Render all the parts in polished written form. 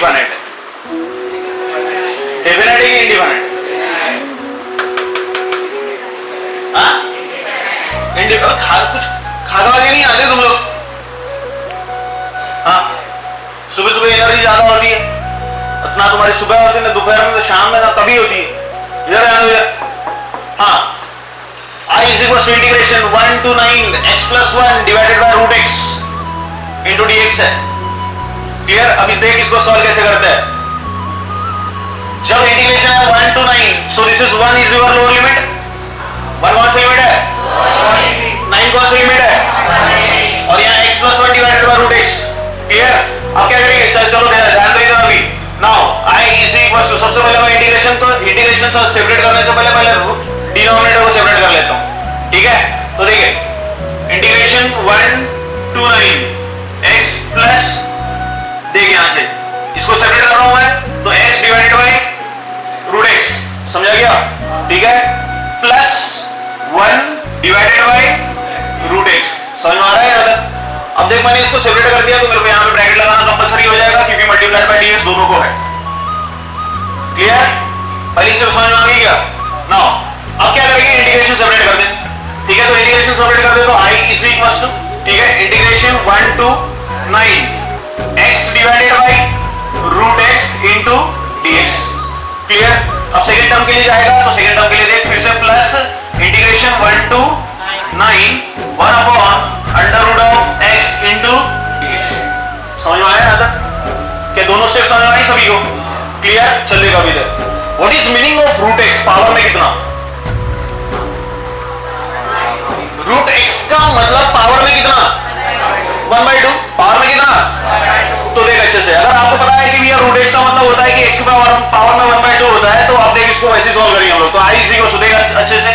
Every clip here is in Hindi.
इंडिफिनिट है? डेफिनेट है कि इंडिफिनिट? हाँ, कुछ खागा वाले नहीं आते तुम लोग? हाँ, सुबह सुबह एनर्जी ज्यादा होती है, इतना तुम्हारी सुबह होती है ना, दोपहर में तो शाम में ना तभी होती है। इधर आना भैया। हाँ, I is equals to integration 1 to 9 x plus 1 divided by root x into dx है। क्लियर? अब इस देख इसको सॉल्व कैसे करते हैं। जब इंटीग्रेशन है 1 to 9, so this is 1 is your lower limit। 1 कौन सा लिमिट है? 9 कौन सा लिमिट है? और यहाँ x plus 1 divided by root x। Clear? अब क्या करेंगे? चलो ध्यान दो इधर अभी। Now I is equals to, सबसे पहले मैं इंटीग्रेशन से सेपरेट करने से पहले डिनोमिनेटर को सेपरेट कर लेता हूँ। ठीक है? तो देखिए इंटीग्रेशन 1 to 9 x प्लस, देख यहां से इसको सेपरेट कर रहा हूं मैं, तो x divided by root x, समझा गया? ठीक है? Plus 1 divided by root x, समझ में आ रहा है यार? अब देख मैंने इसको सेपरेट कर दिया तो मेरे को यहां पे ब्रैकेट लगाना कंपलसरी हो जाएगा क्योंकि मल्टीप्लाइड बाय dx दोनों को है। क्लियर? पहली स्टेप समझ में आ गई क्या? नाउ अब क्या करेंगे? इंटीग्रेशन सेपरेट कर दे। ठीक है? तो इंटीग्रेशन सेपरेट कर दे तो I इज इक्वल्स टू, ठीक है, integration 1 to 9 x divided by root x into dx। Clear? अब सेकंड टर्म के लिए जाएगा तो सेकंड टर्म के लिए देख फिर से plus integration 1 to 9 1 upon under root of x into dx। समझ में आया आता? क्या दोनों स्टेप समझ में आई सभी को? क्लियर? चलेगा अभी तक। What is meaning of root x? Power में कितना? रूट x का मतलब पावर में कितना? 1/2। पावर में कितना? तो देख अच्छे से, अगर आपको पता है कि भैया रूट x का मतलब होता है कि x की पावर में 1/2 होता है, तो आप देख इसको वैसे सॉल्व करेंगे हम लोग। तो I इज इक्वल टू, देख अच्छे से,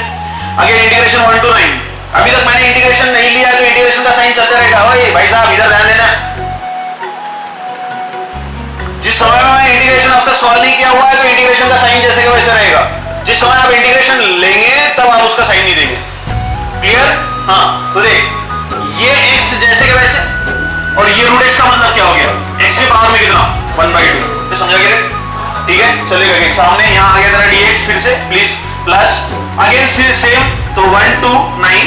अगेन इंटीग्रेशन 1 to 9। अभी तक मैंने इंटीग्रेशन नहीं लिया है तो इंटीग्रेशन का साइन चलते रहेगा। ओए भाई साहब इधर ध्यान देना, जिस समय में मैं इंटीग्रेशन अब तक सॉल्व नहीं किया हुआ है तो इंटीग्रेशन का साइन जैसे कि वैसे रहेगा। जिस समय आप इंटीग्रेशन लेंगे तब आप उसका साइन नहीं देंगे। क्लियर? हाँ, तो देख ये x जैसे के वैसे, और ये रूट x का मतलब क्या हो गया? x की पावर में कितना? 1/2। तो समझा गया? ठीक है, चलेगा। सामने यहाँ आ गया तेरा dx, फिर से प्लीज प्लस अगेन सेम, तो 1 to 9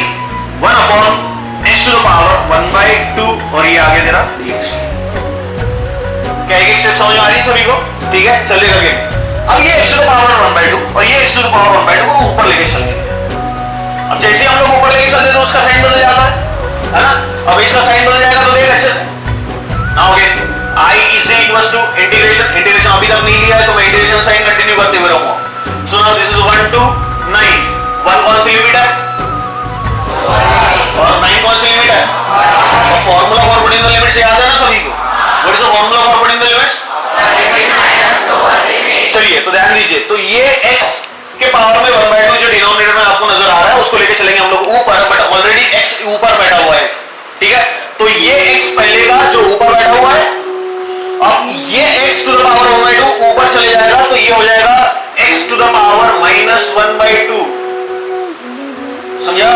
1 upon x to the power 1/2, और ये आ गया तेरा dx। क्या एक स्टेप समझ आ रही है सभी को? ठीक है, चलेगा। अब ये x टू द पावर 1/2 और ये x टू द पावर 1/2 को ऊपर लेके चलेंगे। अब जैसे हम लोग ऊपर लेके चलते तो उसका साइन बदल जाता है ना? अब इसका साइन बदल जाएगा तो देख अच्छे से। Now again I is equals to integration अभी तक नहीं लिया है तो मैं इंटीग्रेशन साइन कंटिन्यू करते हुए रहूंगा। So now this is 1 to 9। 1 कौन सी लिमिट है? और 9 कौन सी लिमिट है? और formula for putting the limits याद है ना सभी को? What is the formula for putting the limits? चलिए तो ध्यान दीजिए, तो ये x के पावर में 1/2 जो डिनोमिनेटर में आपको नजर आ रहा है उसको लेके चलेंगे हम लोग ऊपर, बट ऑलरेडी x ऊपर बैठा हुआ है। ठीक है, तो ये x पहले का जो ऊपर बैठा हुआ है, अब ये x टू द पावर 1/2 ऊपर चले जाएगा तो ये हो जाएगा x टू द पावर -1/2। समझा?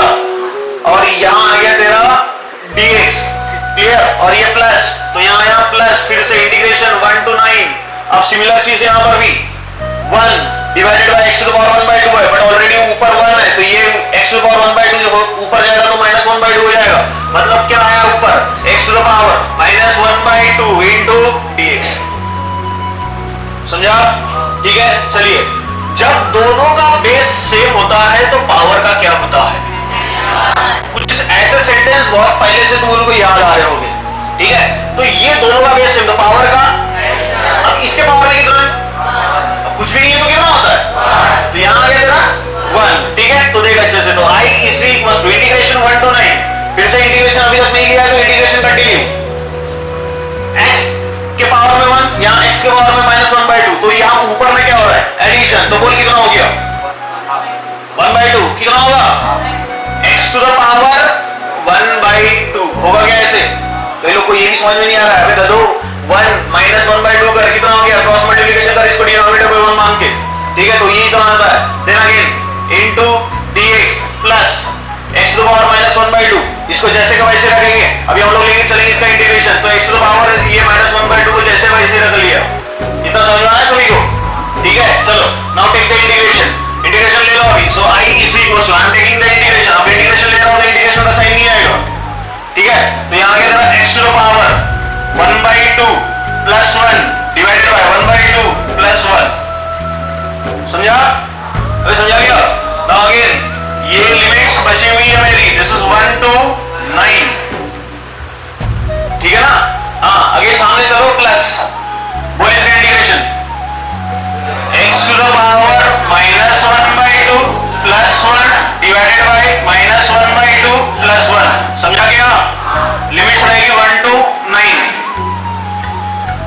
और यहां आ गया तेरा dx। क्लियर? और ये प्लस, तो यहां आया प्लस, फिर से इंटीग्रेशन 1 to 9। अब सिमिलर चीज यहां पर भी 1 divided by x to the power 1/2 है, बट ऑलरेडी ऊपर 1 है, तो ये x टू द पावर 1/2 जब ऊपर जाएगा तो -1/2 हो जाएगा। मतलब क्या आया ऊपर? x to the power -1/2 into dx। समझा? ठीक है, चलिए। जब दोनों का बेस सेम होता है तो पावर का क्या होता है? कुछ ऐसे सेंटेंस बहुत पहले से तुम लोगों को याद आ रहे होंगे। ठीक है, तो ये दोनों का बेस सेम, तो पावर का, अब इसके पावर में कितना है? कुछ भी नहीं है तो कितना होता है? तो यहां आ गया तेरा 1। ठीक है, तो देख अच्छे से, तो I is equals to integration 1 to 9, फिर से इंटीग्रेशन अभी तक नहीं लिया है तो इंटीग्रेशन कंटिन्यू। x के पावर में 1, यहां x के पावर में -1/2, तो यहां ऊपर में क्या हो रहा है? एडिशन। तो बोल कितना हो गया? 1/2। कितना होगा? x टू द पावर 1/2 होगा क्या ऐसे? तो ये लोग को ये भी समझ में नहीं आ रहा है। अबे दादो 1 -1/2 कर कितना हो गया? क्रॉस मल्टीप्लिकेशन कर इसको डिनोमिनेटर पे 1 मान के। ठीक है, तो ये इतना आता है। Then again into dx plus x to the power -1/2 इसको जैसे का वैसे रखेंगे। अभी हम लोग लेके चलेंगे इसका इंटीग्रेशन। तो x टू द पावर ये -1/2 को जैसे वैसे रख लिया। इतना समझ में आया सभी को? ठीक है, चलो now take the integration. Integration ले लो अभी। So I is equal to, I am taking the integration. अब इंटीग्रेशन ले रहा हूं तो इंटीग्रेशन का साइन नहीं आएगा। ठीक है, तो यहां क्या था, x to the power 1/2 plus 1 divided by 1/2 plus 1। समझा? अरे समझा गया? नाउ अगेन ये लिमिट्स बची हुई है मेरी। This is 1 to 9। ठीक है ना? हाँ, आगे सामने चलो प्लस। बोल इसका integration. x to the power -1/2 plus 1 divided by -1/2 plus 1। समझा क्या? लिमिट्स रहेगी 1 to 9।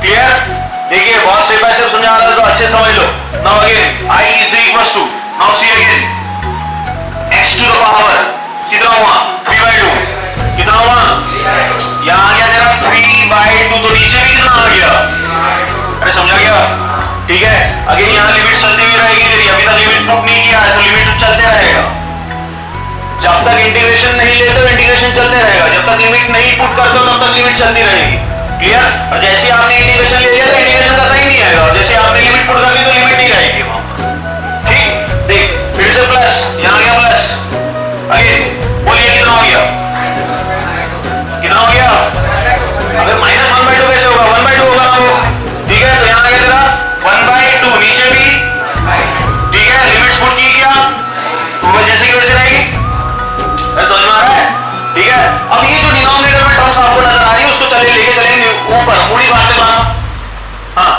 क्लियर? देखिए बहुत स्टेप बाय स्टेप समझा रहा था तो अच्छे समझ लो। Now again I is equal to, now see again x to the power कितना हुआ 3/2। कितना हुआ? यहां आ गया तेरा 3/2। तो नीचे भी कितना आ गया? अरे समझा गया? ठीक है, अगेन यहां लिमिट चलती हुई रहेगी तेरी। अभी तक लिमिट पुट नहीं किया है तो लिमिट चलते रहेगा। जब तक इंटीग्रेशन नहीं लेते हो इंटीग्रेशन चलते रहेगा। जब तक लिमिट नहीं पुट करते हो तब तक लिमिट चलती रहेगी। क्लियर? और जैसे आपने इंटीग्रेशन ले लिया तो इंटीग्रेशन का साइन नहीं आएगा। जैसे आपने लिमिट पुट कर दी तो लिमिट नहीं रहेगी वहां। ठीक, देख फिर से प्लस, यहां गया प्लस। अगेन बोलिए कितना हो गया? कितना हो गया? अबे -1/2 कैसे होगा? 1/2 होगा ना वो। ठीक है, तो यहां आ गया तेरा 1/2। नीचे भी ठीक है, लिमिट्स पुट की क्या तो वो जैसे की वैसे रहेगी। समझ में आ रहा है? ठीक है, अब ये जो डिनोमिनेटर में टर्म्स आपको नजर आ रही है उसको चले लेके चलेंगे ऊपर। मूडी बात पे बात। हाँ,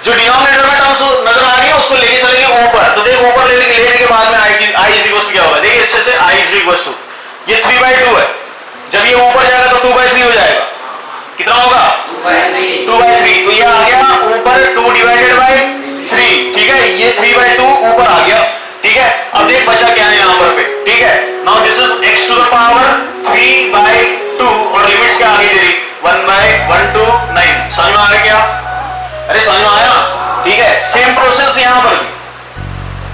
जो डिनोमिनेटर में टर्म्स नजर आ रही है उसको लेके चलेंगे ऊपर। तो देख ऊपर लेने के बाद में I इज इक्वल टू क्या होगा? देखिए अच्छे से, I इज इक्वल टू ये 3/2 है। जब ये ऊपर जाएगा तो 2/3 हो जाएगा। कितना होगा? 2/3। तो ये आ गया ऊपर 2 डिवाइडेड बाय 3। ठीक है, ये 3/2 ऊपर आ गया। ठीक है, अब देख बचा क्या है यहां पर पे। ठीक है, now this is x to the power 3/2 और लिमिट्स क्या आ गई तेरी 1/1 to 9। समझ में आ गया क्या? अरे समझ में आया? ठीक है, सेम प्रोसेस यहां पर भी।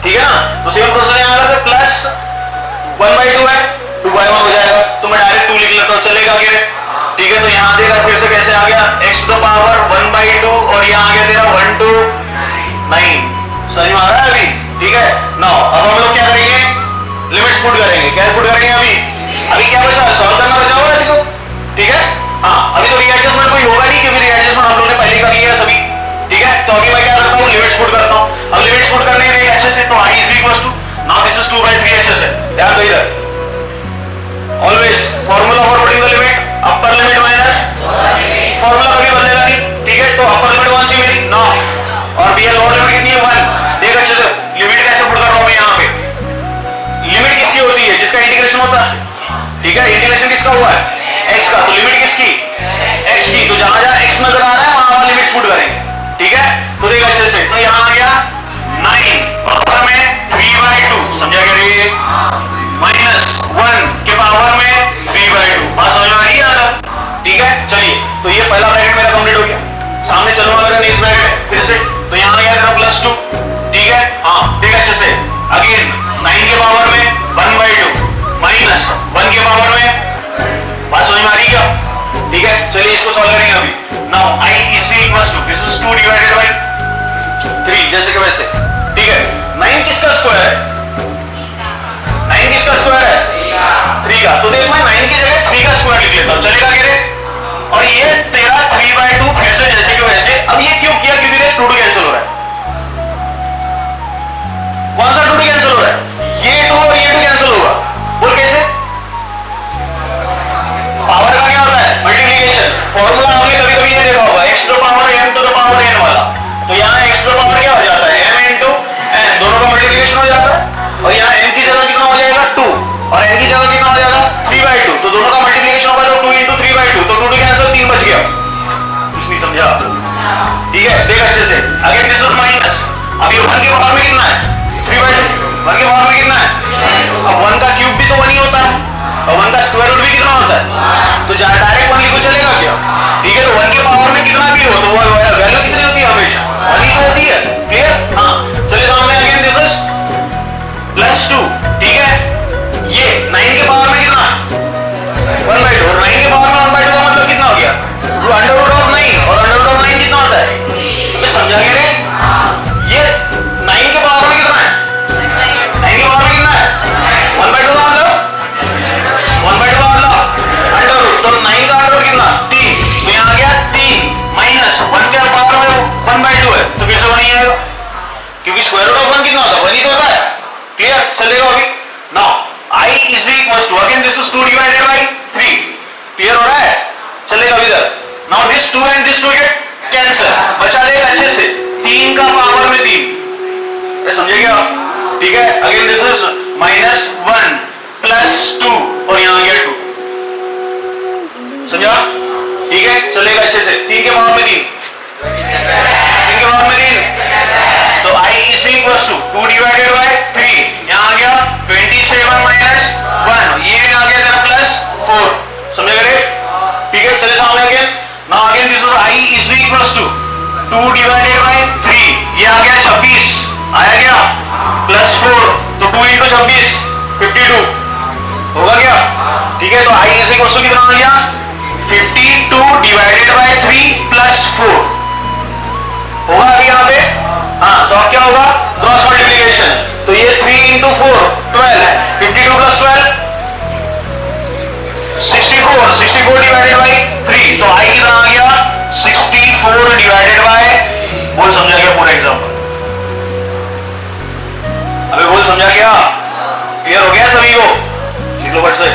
ठीक है ना? तो सेम प्रोसेस यहां पर प्लस 1/2 है 2/1 हो जाएगा। तो मैं डायरेक्ट 2 लिख लेता हूं, चलेगा क्या? ठीक है, तो यहां देगा फिर से कैसे आ गया x टू द पावर 1/2 और यहां आ गया तेरा 1 to 9। समझ में आ रहा है अभी? ठीक है, नाउ अब हम लोग क्या करेंगे? लिमिट्स पुट करेंगे। क्या पुट करेंगे? अभी क्या बचा? सॉल्व करना बचा हुआ है अभी तो। ठीक है, हाँ अभी तो रीएडजस्टमेंट कोई होगा नहीं क्योंकि रीएडजस्टमेंट हम लोगों ने पहले कर लिया है सभी। ठीक है, तो अभी मैं क्या करता हूँ? लिमिट्स पुट करता हूँ। अब लिमिट्स पुट करने के लिए अच्छे से तो I is equal to, now this is 2/3 अच्छे से ध्यान दो इधर। Always formula for putting the limit, upper limit minus formula कभी बदलेगा नहीं। ठीक है, तो अपर लिमिट 1 सी मेरी नो और बी लोअर लिमिट कितनी है 1। देख अच्छे से लिमिट कैसे पुट कर रहा हूं मैं यहां पे। लिमिट किसकी होती है? जिसका इंटीग्रेशन होता है। ठीक है, इंटीग्रेशन किसका हुआ है? x का। तो लिमिट किसकी? x की। तो जहां जहां x नजर आ रहा है वहां वहां लिमिट्स पुट करेंगे। ठीक है, तो देख अच्छे से, तो यहां आ गया 9 पावर में 3/2। समझा क्या? रे -1 के पावर में 3/2। बात समझ में आ रही है यहां तक? ठीक है, चलिए तो ये पहला ब्रैकेट मेरा कंप्लीट हो गया। सामने चलूंगा मेरा नेक्स्ट ब्रैकेट फिर से। तो यहां आ गया तेरा +2। ठीक है, हाँ देख अच्छे से, अगेन 9 के पावर में 1/2 -1 के पावर में। बात समझ में आ रही है क्या? ठीक है, चलिए इसको सॉल्व करेंगे अभी। Now I is equal to this is 2 divided by 3 जैसे कि वैसे। ठीक है, 9 किसका स्क्वायर है? 9 किसका स्क्वायर है? 3 का। तो देख मैं 9 की जगह 3 का स्क्वायर लिख लेता हूं। चलेगा क्या रे? और ये तेरा 3/2 फिर से जैसे कि वैसे। अब ये क्यों किया? क्योंकि देख 2 कैंसिल हो रहा है। कौन सा 2 कैंसिल हो रहा है? ये 2 और ये 2 कैंसिल होगा। बोल कैसे? पावर का क्या होता है? मल्टीप्लिकेशन। फॉर्मूला हमने कभी कभी ये देखा होगा x to the power m to the power n वाला। तो यहाँ x टू द पावर क्या हो जाता है? m into n, दोनों का मल्टीप्लिकेशन हो जाता है। और यहाँ m की जगह कितना हो जाएगा 2 और n की जगह कितना हो जाएगा 3/2। तो दोनों का मल्टीप्लिकेशन होगा तो 2 into 3/2। तो 2 कैंसिल, 3 बच गया। कुछ नहीं समझा? ठीक है, देख अच्छे से। Again this is minus. अब ये 1 के पावर में कितना है? 3/2। 1 के पावर में कितना है? अब 1 का क्यूब भी तो 1 ही होता है और 1 का स्क्वायर रूट भी कितना होता है? तो डायरेक्ट 1 लिखो चलेगा क्या? ठीक है, तो 1 के पावर में कितना भी हो तो वो वैल्यू कितनी होती है? हमेशा 1 ही तो होती है। क्लियर? हाँ, चलिए सामने अगेन दिस इज +2। ठीक है, ये 9 के पावर में कितना है? चलेगा अभी? Now I is equal to, again this is 2 divided by 3, clear हो रहा है? चलेगा अभी इधर। Now this 2 and this 2 get cancel, बचा लेगा अच्छे से 3 का पावर में 3, समझे क्या? ठीक है, अगेन दिस इज -1 + 2 और यहां आ गया 2, समझा? ठीक है, चलेगा अच्छे से। 3 के पावर में 3, 3 के पावर में 3, तो I is equal to 2 divided by 3, यहां आ गया 27 - 1, ये आ गया तेरा +4, समझे गए? ठीक है, चले सामने again. Now again this is I is equal to 2 divided by 3, ये आ गया 26, आया क्या? +4, तो 2 × 26 52 होगा क्या? ठीक है, तो I इज इक्वल टू कितना आ गया? 52 डिवाइडेड बाई 3 +4 होगा अभी यहाँ पे। हाँ, तो अब क्या होगा? क्रॉस मल्टीप्लीकेशन, तो ये 3 × 4 12, 52 + 12 64, 64 डिवाइडेड बाई 3, तो I कितना आ गया? 64 डिवाइडेड बाई, बोल समझा गया पूरा एग्जाम्पल? अबे बोल समझा गया? क्लियर हो गया सभी को? लिख लो फट से।